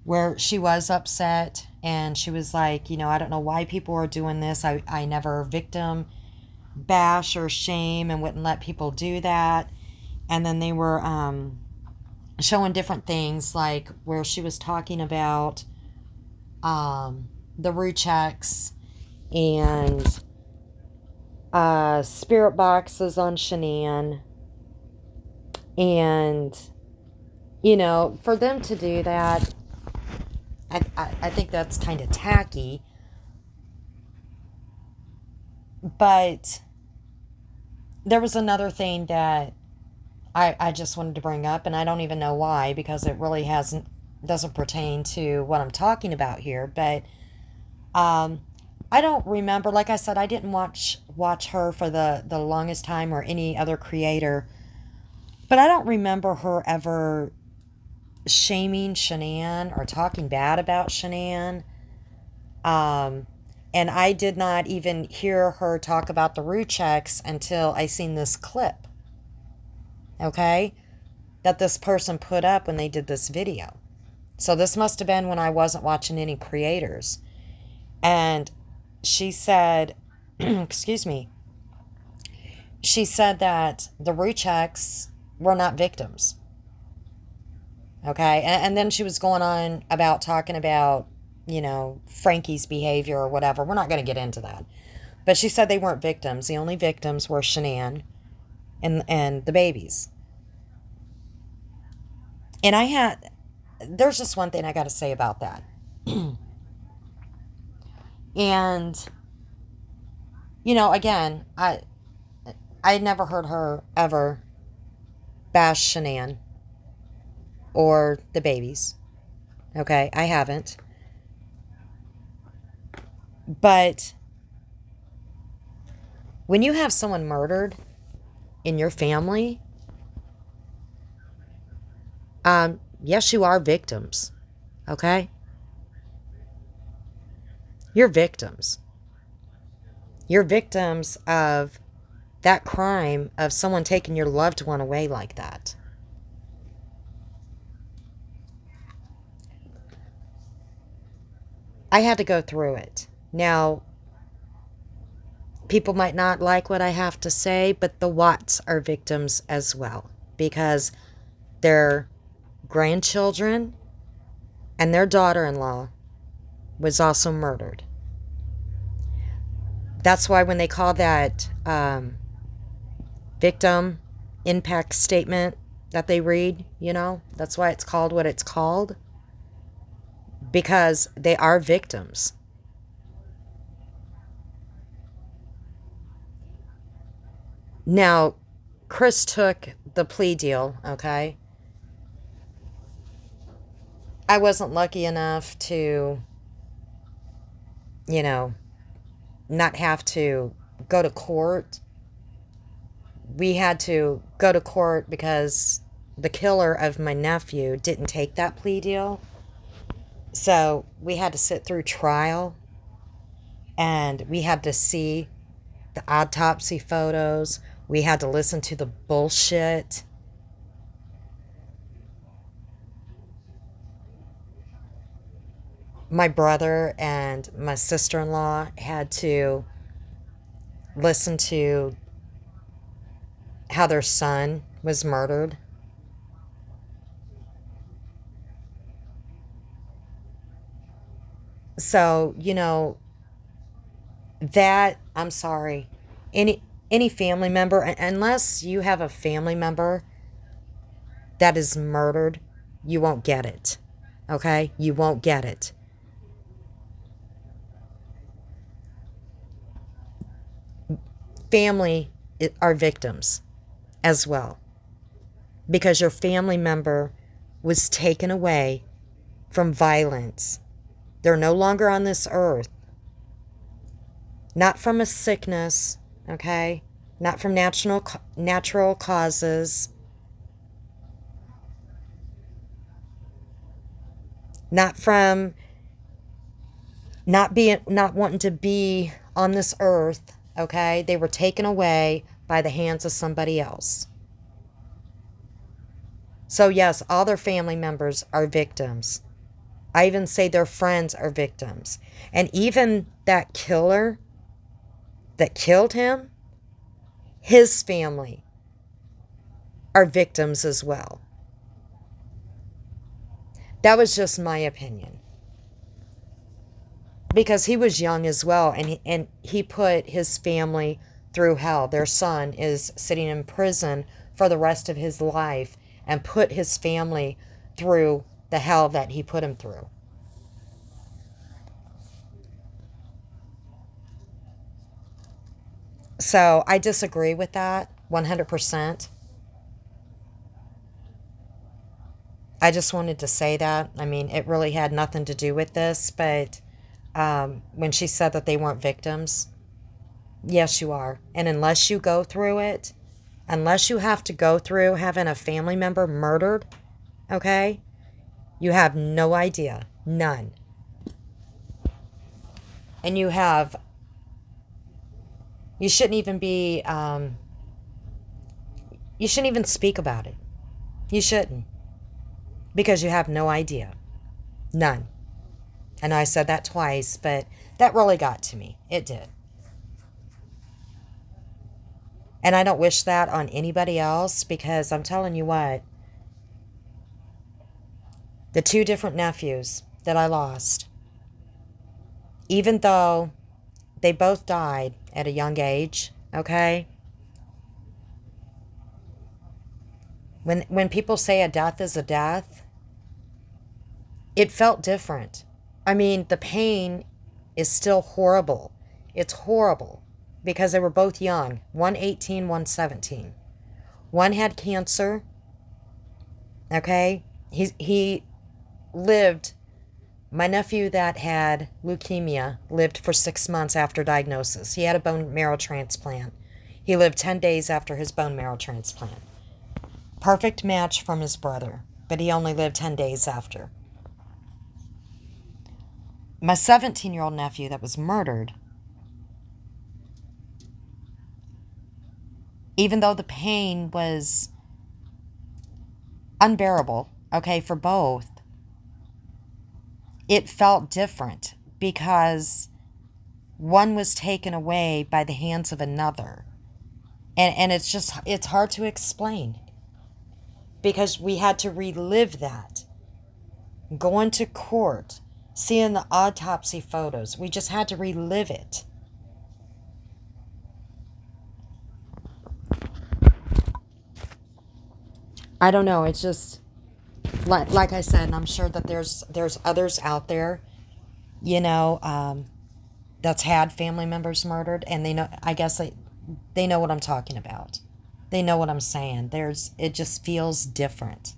where she was upset and she was like, I don't know why people are doing this. I never victim bash or shame and wouldn't let people do that. And then they were showing different things, like where she was talking about the rechecks and spirit boxes on Shanann. And, for them to do that, I think that's kind of tacky. But there was another thing that I just wanted to bring up, and I don't even know why, because it really doesn't pertain to what I'm talking about here. But I don't remember. Like I said, I didn't watch her for the longest time, or any other creator. But I don't remember her ever shaming Shanann or talking bad about Shanann. Um, and I did not even hear her talk about the root checks until I seen this clip. Okay? That this person put up when they did this video. So this must have been when I wasn't watching any creators. And she said, excuse me, she said that the root checks were not victims. Okay? And then she was going on about talking about, Frankie's behavior or whatever. We're not going to get into that. But she said they weren't victims. The only victims were Shanann and the babies. And there's just one thing I got to say about that. And, again, I never heard her ever bash Shanann or the babies. Okay, I haven't. But when you have someone murdered in your family, yes, you are victims. Okay? You're victims. You're victims of that crime of someone taking your loved one away like that. I had to go through it. Now, people might not like what I have to say, but the Watts are victims as well, because their grandchildren and their daughter-in-law was also murdered. That's why when they call that victim impact statement that they read, that's why it's called what it's called, because they are victims. Now, Chris took the plea deal, okay? I wasn't lucky enough to, not have to go to court. We had to go to court because the killer of my nephew didn't take that plea deal. So we had to sit through trial, and we had to see the autopsy photos. We had to listen to the bullshit. My brother and my sister-in-law had to listen to how their son was murdered. So, that, I'm sorry, any family member, unless you have a family member that is murdered, you won't get it. Okay? You won't get it. Family are victims as well, because your family member was taken away from violence. They're no longer on this earth. Not from a sickness, okay? Not from natural causes. Not from not wanting to be on this earth, okay? They were taken away by the hands of somebody else. So yes, all their family members are victims. I even say their friends are victims. And even that killer that killed him, his family are victims as well. That was just my opinion. because he was young as well, and he put his family through hell. Their son is sitting in prison for the rest of his life and put his family through the hell that he put him through. So I disagree with that 100%. I just wanted to say that. I mean, it really had nothing to do with this, but when she said that they weren't victims, yes, you are. And unless you go through it, unless you have to go through having a family member murdered, okay, you have no idea. None. And you shouldn't even be, you shouldn't even speak about it. You shouldn't. Because you have no idea. None. And I said that twice, but that really got to me. It did. And I don't wish that on anybody else, because I'm telling you what, the two different nephews that I lost, even though they both died at a young age, okay? When people say a death is a death, it felt different. I mean, the pain is still horrible. It's horrible because they were both young. One 18, one 17. One had cancer, okay? He lived, my nephew that had leukemia lived for 6 months after diagnosis. He had a bone marrow transplant. He lived 10 days after his bone marrow transplant. Perfect match from his brother, but he only lived 10 days after. My 17-year-old nephew that was murdered, even though the pain was unbearable, okay, for both, it felt different because one was taken away by the hands of another. And it's hard to explain because we had to relive that. Going to court, seeing the autopsy photos, we just had to relive it. I don't know, it's just like I said, and I'm sure that there's others out there, you know, that's had family members murdered, and they know, I guess they know what I'm talking about. They know what I'm saying. It just feels different.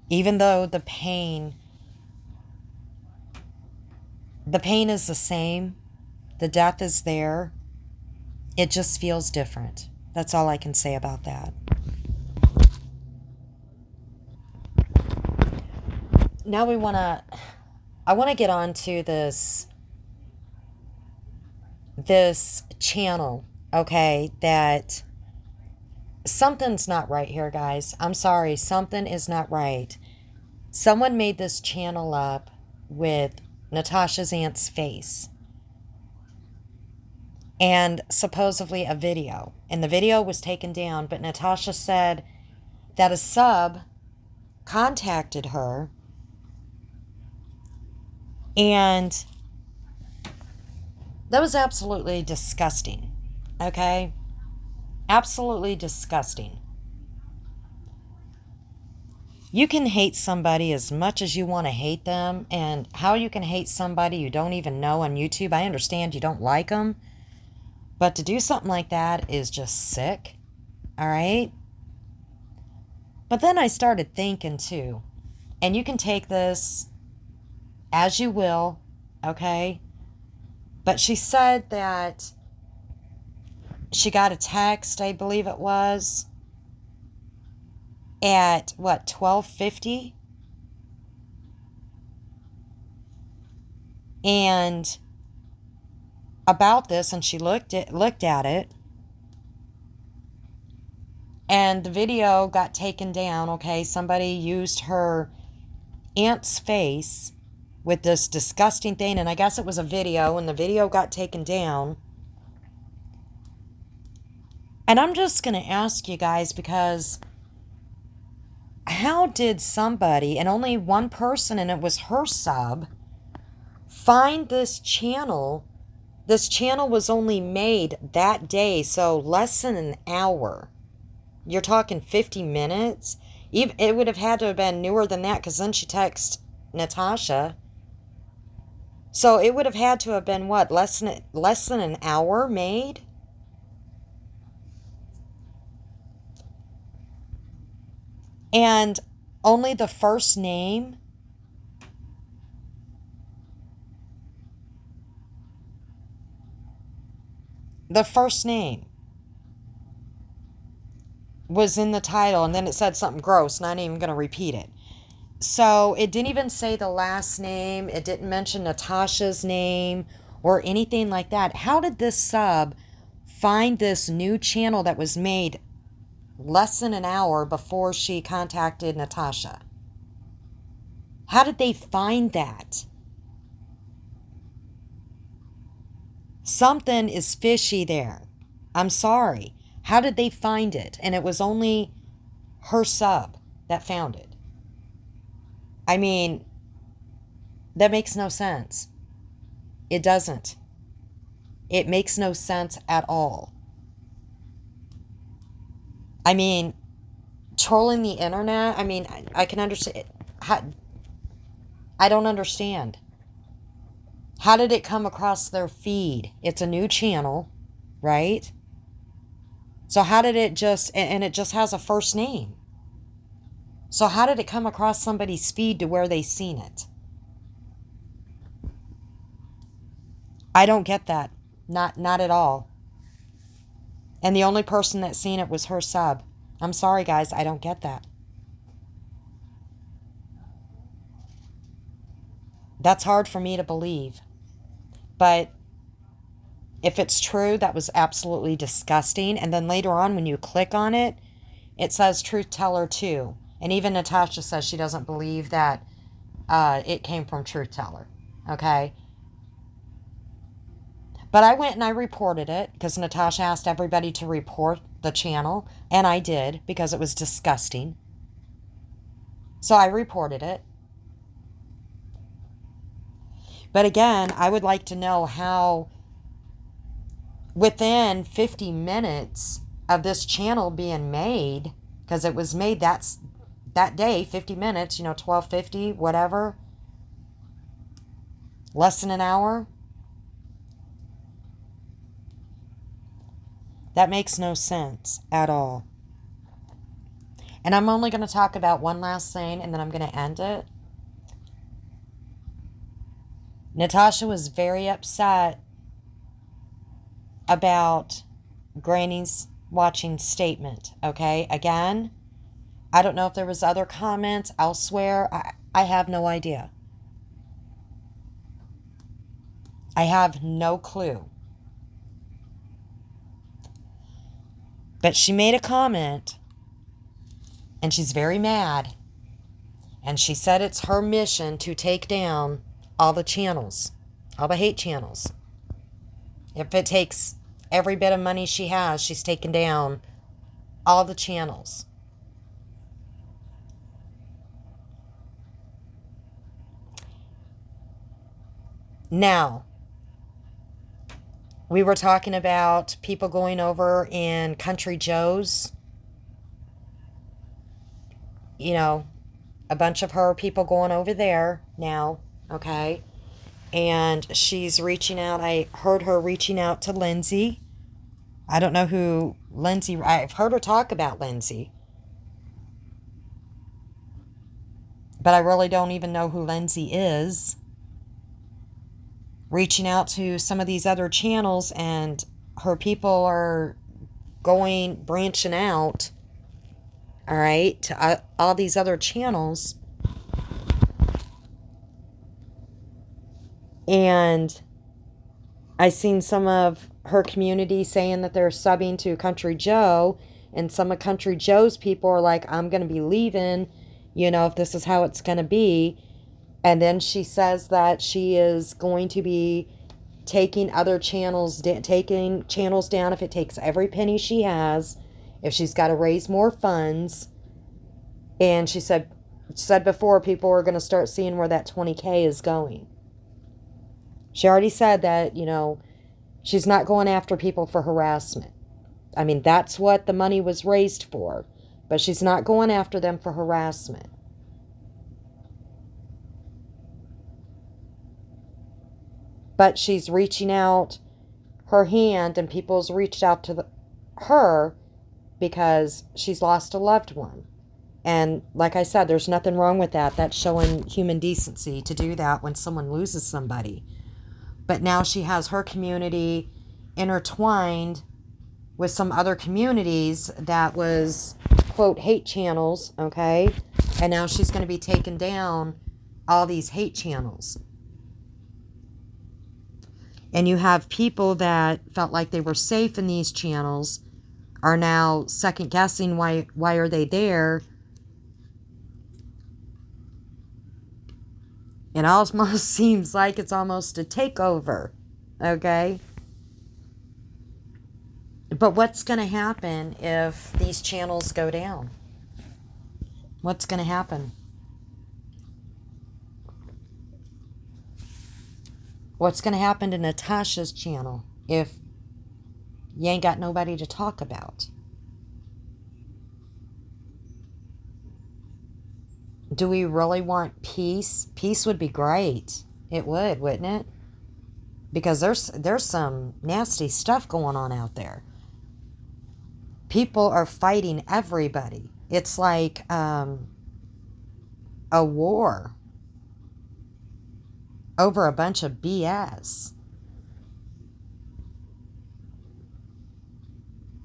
Even though the pain is the same, the death is there, it just feels different. That's all I can say about that. Now I want to get on to this channel, okay, that something's not right here, guys. I'm sorry, something is not right. Someone made this channel up with Natasha's aunt's face and supposedly a video. And the video was taken down, but Natasha said that a sub contacted her, and that was absolutely disgusting. Okay? Absolutely disgusting. You can hate somebody as much as you want to hate them, and how you can hate somebody you don't even know on YouTube, I understand you don't like them, but to do something like that is just sick. All right? But then I started thinking too, and you can take this as you will, okay? But she said that she got a text, I believe it was, at what, 12:50? And about this, and she looked at it, and the video got taken down, okay? Somebody used her aunt's face with this disgusting thing, and I guess it was a video, and the video got taken down. And I'm just going to ask you guys, because how did somebody, and only one person, and it was her sub, find this channel. This channel was only made that day, so less than an hour. You're talking 50 minutes. Even, it would have had to have been newer than that, because then she texted Natasha. So it would have had to have been what, less than an hour made? And only the first name. The first name was in the title, and then it said something gross, not even going to repeat it. So it didn't even say the last name. It didn't mention Natasha's name or anything like that. How did this sub find this new channel that was made less than an hour before she contacted Natasha? How did they find that? Something is fishy there. I'm sorry. How did they find it? And it was only her sub that found it. I mean, that makes no sense. It doesn't. It makes no sense at all. I mean, trolling the internet, I mean, I can understand. I don't understand. How did it come across their feed? It's a new channel, right? So how did it just, and it just has a first name. So how did it come across somebody's feed to where they seen it? I don't get that. Not at all. And the only person that seen it was her sub. I'm sorry, guys. I don't get that. That's hard for me to believe. But if it's true, that was absolutely disgusting. And then later on, when you click on it, it says Truth Teller 2. And even Natasha says she doesn't believe that it came from Truth Teller. Okay? But I went and I reported it because Natasha asked everybody to report the channel. And I did because it was disgusting. So I reported it. But again, I would like to know how within 50 minutes of this channel being made, because it was made that day, 50 minutes, 12:50, whatever, less than an hour. That makes no sense at all. And I'm only going to talk about one last thing, and then I'm going to end it. Natasha was very upset about Granny's watching statement, okay? Again, I don't know if there was other comments elsewhere. I have no idea. I have no clue. But she made a comment, and she's very mad. And she said it's her mission to take down all the channels, all the hate channels. If it takes every bit of money she has, she's taking down all the channels. Now, we were talking about people going over in Country Joe's. A bunch of her people going over there now, okay? And she's reaching out. I heard her reaching out to Lindsay. I don't know who Lindsay... I've heard her talk about Lindsay. But I really don't even know who Lindsay is. Reaching out to some of these other channels, and her people are branching out, all right, to all these other channels. And I seen some of her community saying that they're subbing to Country Joe, and some of Country Joe's people are like, I'm going to be leaving, if this is how it's going to be. And then she says that she is going to be taking channels down if it takes every penny she has, if she's got to raise more funds. And she said before, people are going to start seeing where that 20K is going. She already said that, she's not going after people for harassment. I mean, that's what the money was raised for. But she's not going after them for harassment. But she's reaching out her hand, and people's reached out to her because she's lost a loved one. And like I said, there's nothing wrong with that. That's showing human decency to do that when someone loses somebody. But now she has her community intertwined with some other communities that was, quote, hate channels, okay? And now she's going to be taking down all these hate channels. And you have people that felt like they were safe in these channels are now second guessing why are they there. It almost seems like it's almost a takeover, okay? But what's going to happen if these channels go down? What's going to happen? What's going to happen to Natasha's channel if you ain't got nobody to talk about? Do we really want peace? Peace would be great. It would, wouldn't it? Because there's some nasty stuff going on out there. People are fighting everybody. It's like a war over a bunch of BS.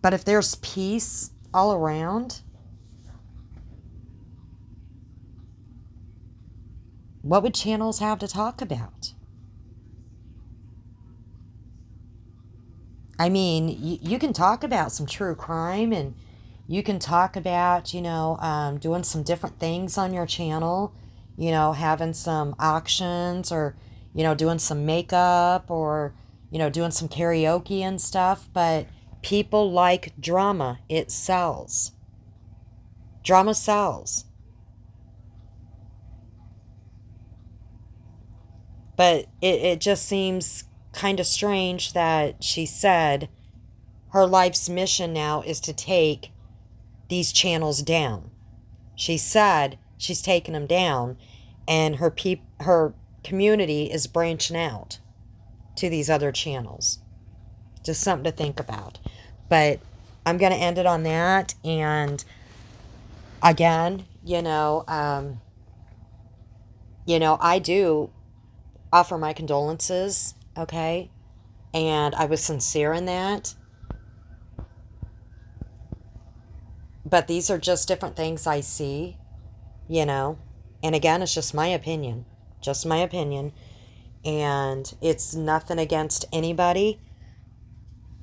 But if there's peace all around, what would channels have to talk about? I mean, you can talk about some true crime, and you can talk about, doing some different things on your channel, having some auctions, or, doing some makeup, or, doing some karaoke and stuff. But people like drama. It sells. Drama sells. But it just seems kind of strange that she said her life's mission now is to take these channels down. She said she's taking them down, and her community is branching out to these other channels. Just something to think about. But I'm going to end it on that. And again, I do offer my condolences, okay? And I was sincere in that. But these are just different things I see, And again, it's just my opinion. Just my opinion. And it's nothing against anybody.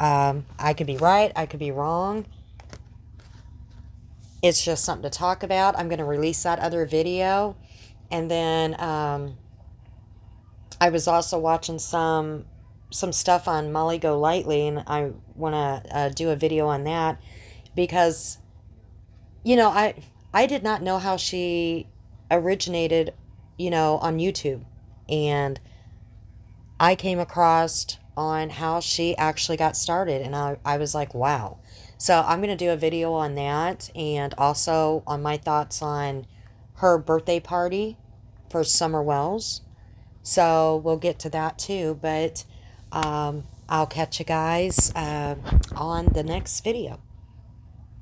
I could be right. I could be wrong. It's just something to talk about. I'm going to release that other video. And then I was also watching some stuff on Molly Go Lightly, and I want to do a video on that because, I did not know how she originated, on YouTube. And I came across on how she actually got started, and I was like, wow. So I'm going to do a video on that, and also on my thoughts on her birthday party for Summer Wells. So we'll get to that too, but I'll catch you guys on the next video.